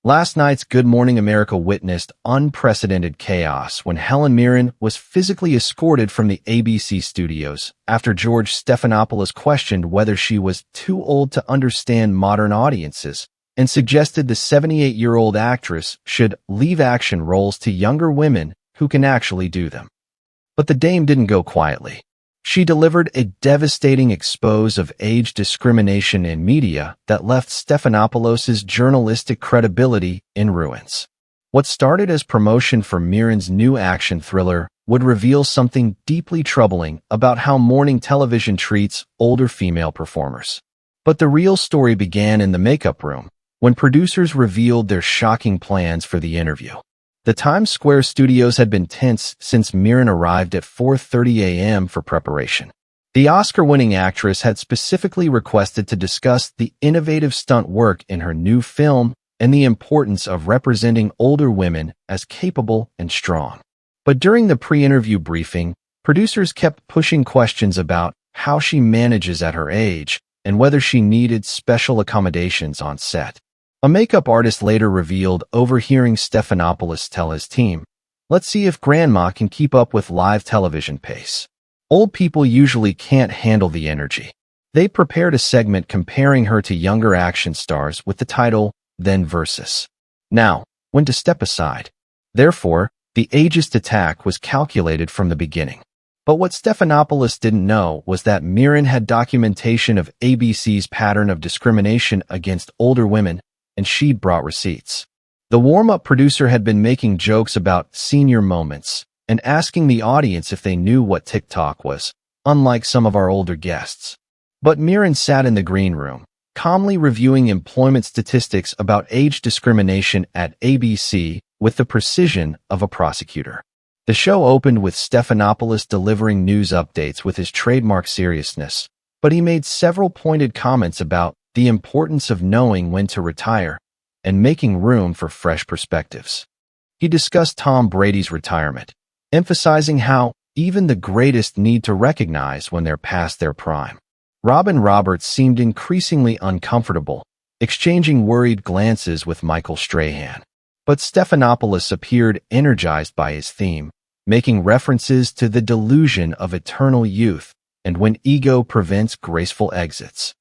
Last night's Good Morning America witnessed unprecedented chaos when Helen Mirren was physically escorted from the ABC studios after George Stephanopoulos questioned whether she was too old to understand modern audiences and suggested the 78-year-old actress should leave action roles to younger women who can actually do them. But the dame didn't go quietly. She delivered a devastating expose of age discrimination in media that left Stephanopoulos' journalistic credibility in ruins. What started as promotion for Mirren's new action thriller would reveal something deeply troubling about how morning television treats older female performers. But the real story began in the makeup room, when producers revealed their shocking plans for the interview. The Times Square studios had been tense since Mirren arrived at 4:30 a.m. for preparation. The Oscar-winning actress had specifically requested to discuss the innovative stunt work in her new film and the importance of representing older women as capable and strong. But during the pre-interview briefing, producers kept pushing questions about how she manages at her age and whether she needed special accommodations on set. A makeup artist later revealed overhearing Stephanopoulos tell his team, "Let's see if Grandma can keep up with live television pace. Old people usually can't handle the energy." They prepared a segment comparing her to younger action stars with the title, Then Versus Now, When to Step Aside. Therefore, the ageist attack was calculated from the beginning. But what Stephanopoulos didn't know was that Mirren had documentation of ABC's pattern of discrimination against older women, and she'd brought receipts. The warm-up producer had been making jokes about senior moments and asking the audience if they knew what TikTok was, unlike some of our older guests. But Mirren sat in the green room, calmly reviewing employment statistics about age discrimination at ABC with the precision of a prosecutor. The show opened with Stephanopoulos delivering news updates with his trademark seriousness, but he made several pointed comments about the importance of knowing when to retire and making room for fresh perspectives. He discussed Tom Brady's retirement, emphasizing how even the greatest need to recognize when they're past their prime. Robin Roberts seemed increasingly uncomfortable, exchanging worried glances with Michael Strahan. But Stephanopoulos appeared energized by his theme, making references to the delusion of eternal youth and when ego prevents graceful exits.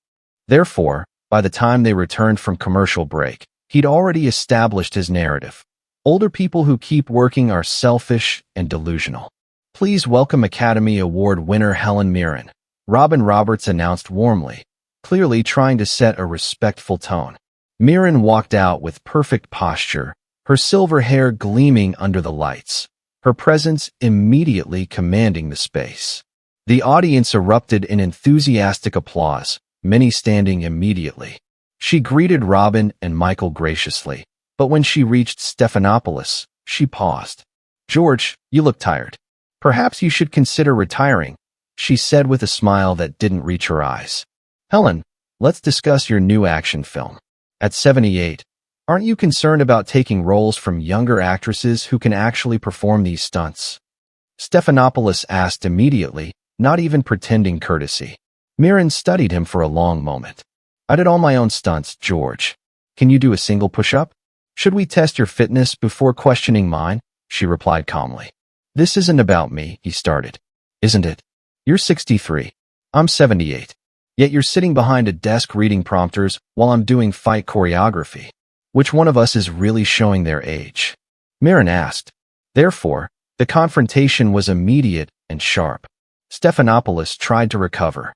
Therefore, by the time they returned from commercial break, he'd already established his narrative. Older people who keep working are selfish and delusional. "Please welcome Academy Award winner Helen Mirren," Robin Roberts announced warmly, clearly trying to set a respectful tone. Mirren walked out with perfect posture, her silver hair gleaming under the lights, her presence immediately commanding the space. The audience erupted in enthusiastic applause, many standing immediately. She greeted Robin and Michael graciously, but when she reached Stephanopoulos, she paused. "George, you look tired. Perhaps you should consider retiring," she said with a smile that didn't reach her eyes. "Helen, let's discuss your new action film. At 78, aren't you concerned about taking roles from younger actresses who can actually perform these stunts?" Stephanopoulos asked immediately, not even pretending courtesy. Mirren studied him for a long moment. "I did all my own stunts, George. Can you do a single push-up? Should we test your fitness before questioning mine?" she replied calmly. "This isn't about me," he started. "Isn't it? You're 63. I'm 78. Yet you're sitting behind a desk reading prompters while I'm doing fight choreography. Which one of us is really showing their age?" Mirren asked. Therefore, the confrontation was immediate and sharp. Stephanopoulos tried to recover.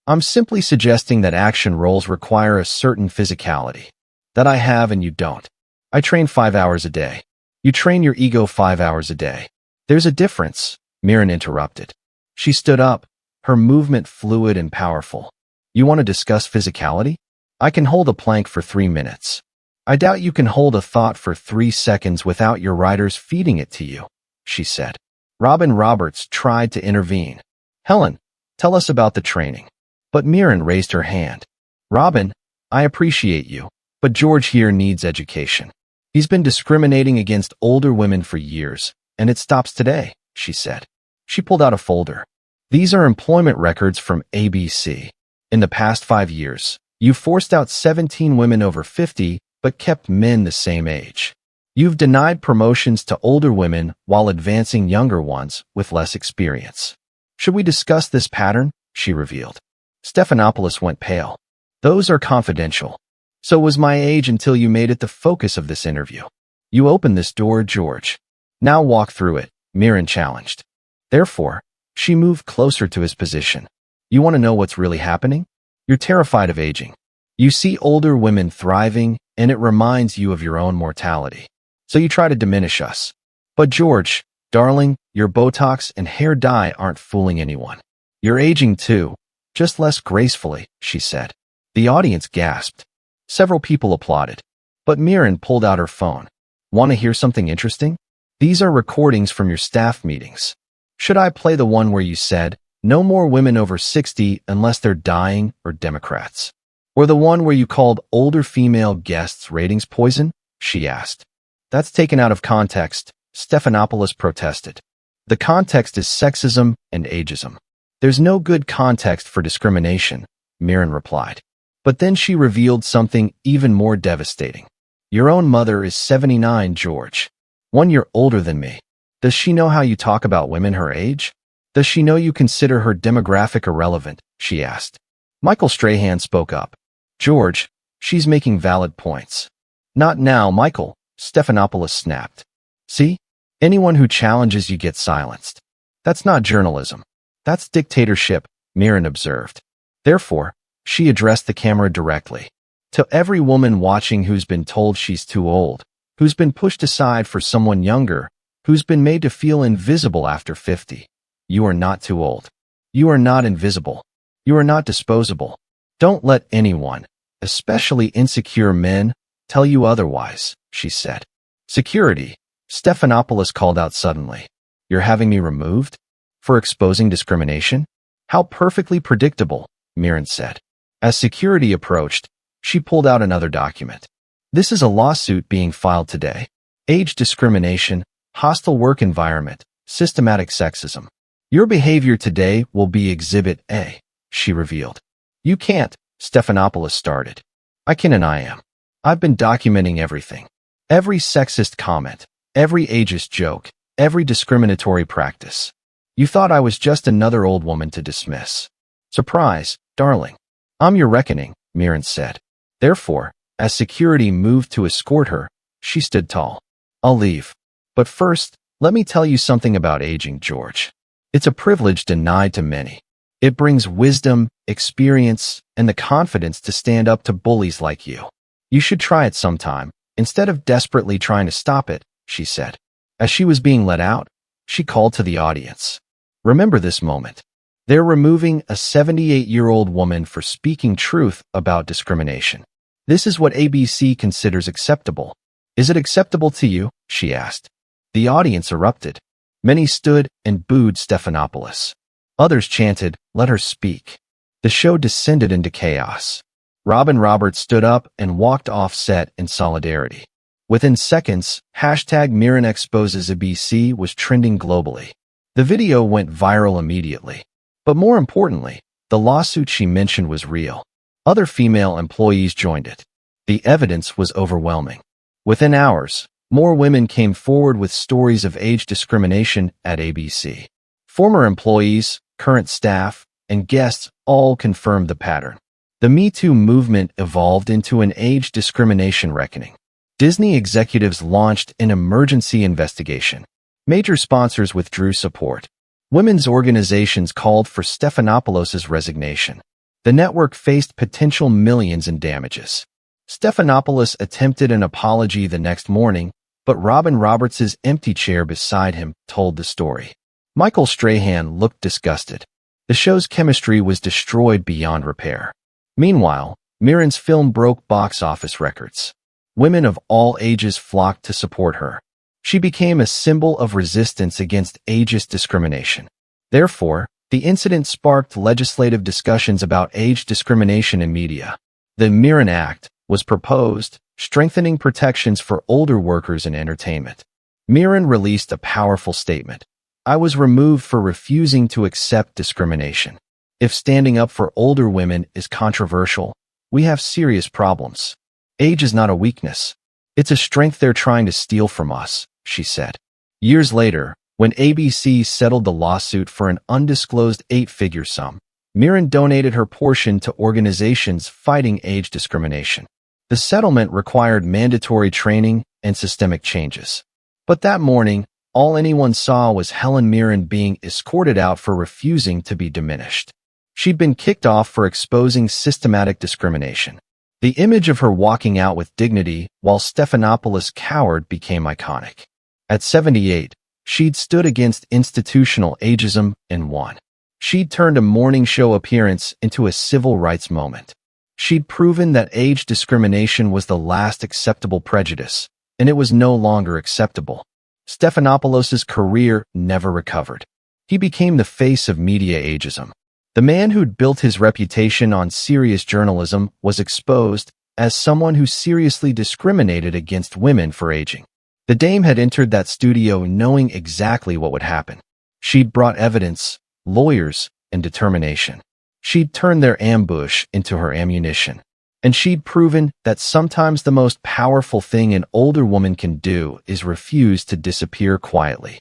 "I'm simply suggesting that action roles require a certain physicality. That I have and you don't. I train 5 hours a day. You train your ego 5 hours a day. There's a difference," Mirren interrupted. She stood up, her movement fluid and powerful. "You want to discuss physicality? I can hold a plank for 3 minutes. I doubt you can hold a thought for 3 seconds without your writers feeding it to you," she said. Robin Roberts tried to intervene. "Helen, tell us about the training." But Mirren raised her hand. "Robin, I appreciate you, but George here needs education. He's been discriminating against older women for years, and it stops today," she said. She pulled out a folder. "These are employment records from ABC. In the past 5 years, you forced out 17 women over 50, but kept men the same age. You've denied promotions to older women while advancing younger ones with less experience. Should we discuss this pattern? She revealed. Stephanopoulos went pale. Those are confidential. So was my age until you made it the focus of this interview. You opened this door, George. Now walk through it, Mirren challenged. Therefore, she moved closer to his position. You want to know what's really happening? You're terrified of aging. You see older women thriving, and it reminds you of your own mortality. So you try to diminish us. But George, darling, your Botox and hair dye aren't fooling anyone. You're aging too, just less gracefully, she said. The audience gasped. Several people applauded. But Mirren pulled out her phone. Want to hear something interesting? These are recordings from your staff meetings. Should I play the one where you said, no more women over 60 unless they're dying or Democrats? Or the one where you called older female guests ratings poison? She asked. That's taken out of context, Stephanopoulos protested. The context is sexism and ageism. There's no good context for discrimination, Mirren replied. But then she revealed something even more devastating. Your own mother is 79, George. 1 year older than me. Does she know how you talk about women her age? Does she know you consider her demographic irrelevant? She asked. Michael Strahan spoke up. George, she's making valid points. Not now, Michael, Stephanopoulos snapped. See? Anyone who challenges you gets silenced. That's not journalism. That's dictatorship, Mirren observed. Therefore, she addressed the camera directly. To every woman watching who's been told she's too old, who's been pushed aside for someone younger, who's been made to feel invisible after 50, you are not too old. You are not invisible. You are not disposable. Don't let anyone, especially insecure men, tell you otherwise, she said. Security, Stephanopoulos called out suddenly. You're having me removed? For exposing discrimination? How perfectly predictable, Mirren said. As security approached, she pulled out another document. This is a lawsuit being filed today. Age discrimination, hostile work environment, systematic sexism. Your behavior today will be Exhibit A, she revealed. You can't, Stephanopoulos started. I can and I am. I've been documenting everything. Every sexist comment, every ageist joke, every discriminatory practice. You thought I was just another old woman to dismiss. Surprise, darling. I'm your reckoning, Mirren said. Therefore, as security moved to escort her, she stood tall. I'll leave. But first, let me tell you something about aging, George. It's a privilege denied to many. It brings wisdom, experience, and the confidence to stand up to bullies like you. You should try it sometime, instead of desperately trying to stop it, she said. As she was being let out, she called to the audience. Remember this moment. They're removing a 78-year-old woman for speaking truth about discrimination. This is what ABC considers acceptable. Is it acceptable to you? She asked. The audience erupted. Many stood and booed Stephanopoulos. Others chanted, let her speak. The show descended into chaos. Robin Roberts stood up and walked off set in solidarity. Within seconds, #Mirren exposes ABC was trending globally. The video went viral immediately. But more importantly, the lawsuit she mentioned was real. Other female employees joined it. The evidence was overwhelming. Within hours, more women came forward with stories of age discrimination at ABC. Former employees, current staff, and guests all confirmed the pattern. The Me Too movement evolved into an age discrimination reckoning. Disney executives launched an emergency investigation. Major sponsors withdrew support. Women's organizations called for Stephanopoulos' resignation. The network faced potential millions in damages. Stephanopoulos attempted an apology the next morning, but Robin Roberts' empty chair beside him told the story. Michael Strahan looked disgusted. The show's chemistry was destroyed beyond repair. Meanwhile, Mirren's film broke box office records. Women of all ages flocked to support her. She became a symbol of resistance against ageist discrimination. Therefore, the incident sparked legislative discussions about age discrimination in media. The Mirren Act was proposed, strengthening protections for older workers in entertainment. Mirren released a powerful statement. I was removed for refusing to accept discrimination. If standing up for older women is controversial, we have serious problems. Age is not a weakness. It's a strength they're trying to steal from us, she said. Years later, when ABC settled the lawsuit for an undisclosed 8-figure sum, Mirren donated her portion to organizations fighting age discrimination. The settlement required mandatory training and systemic changes. But that morning, all anyone saw was Helen Mirren being escorted out for refusing to be diminished. She'd been kicked off for exposing systematic discrimination. The image of her walking out with dignity while Stephanopoulos cowered became iconic. At 78, she'd stood against institutional ageism and won. She'd turned a morning show appearance into a civil rights moment. She'd proven that age discrimination was the last acceptable prejudice, and it was no longer acceptable. Stephanopoulos's career never recovered. He became the face of media ageism. The man who'd built his reputation on serious journalism was exposed as someone who seriously discriminated against women for aging. The dame had entered that studio knowing exactly what would happen. She'd brought evidence, lawyers, and determination. She'd turned their ambush into her ammunition. And she'd proven that sometimes the most powerful thing an older woman can do is refuse to disappear quietly.